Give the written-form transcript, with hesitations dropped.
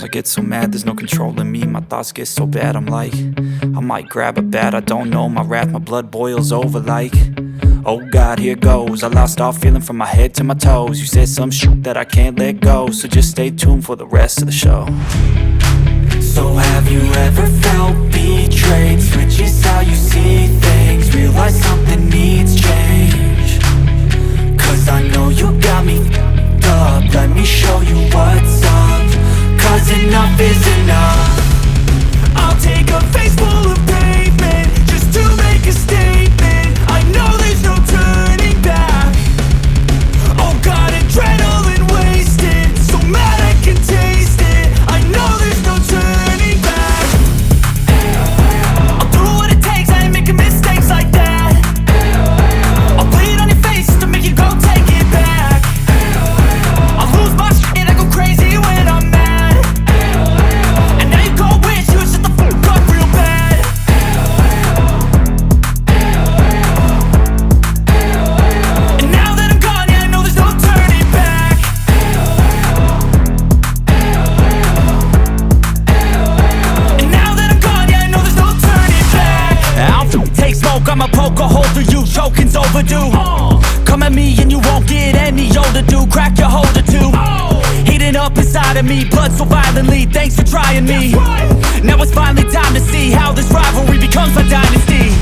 Sometimes I get so mad, there's no controlling me. My thoughts get so bad, I'm like, I might grab a bat, I don't know. My wrath, my blood boils over like, oh God, here goes. I lost all feeling from my head to my toes. You said some shit that I can't let go, so just stay tuned for the rest of the show. So have you ever felt betrayed? Switches how you see things, realize something needs change. Cause I know you got me f***ed up. Let me show you what's up, cause enough is enough. I'll take a face full of pavement just to make a statement. I know there's no turning back. Oh God, adrenaline wasted, so mad I can taste it. I know there's no turning back. I'll do what it takes, I ain't making mistakes like that. I'll bleed on your face to make you go take it back. I'll lose my shit, I go crazy when I'm mad. And now you go wish you would shut the fuck up real bad. And now that I'm gone, yeah, I know there's no turning back. And now that I'm gone, yeah, I know there's no turning back. I don't take smoke, I'ma poke a hole through you, choking's overdue. Come at me and you won't get any older, dude. Crack your holder too. Heating up inside of me, blood so violently, thanks for trying me. Now it's finally time to see how this rivalry becomes a dynasty.